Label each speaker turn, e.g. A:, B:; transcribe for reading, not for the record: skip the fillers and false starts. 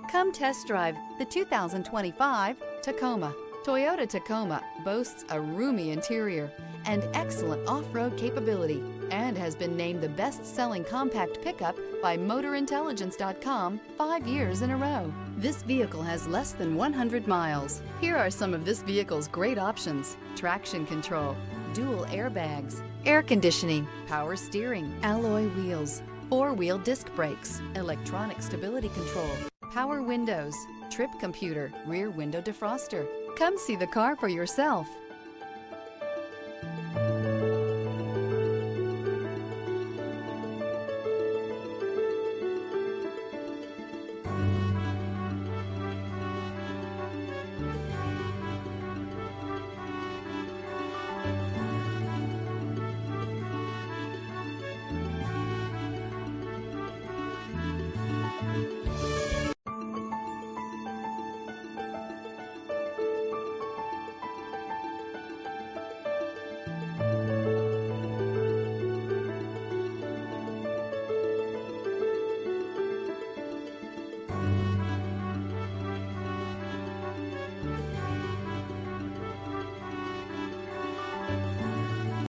A: Come test drive the 2025 Tacoma. Toyota Tacoma boasts a roomy interior and excellent off-road capability and has been named the best-selling compact pickup by MotorIntelligence.com 5 years in a row. This vehicle has less than 100 miles. Here are some of this vehicle's great options: traction control, dual airbags, air conditioning, power steering, alloy wheels, four-wheel disc brakes, electronic stability control, power windows, trip computer, rear window defroster. Come see the car for yourself.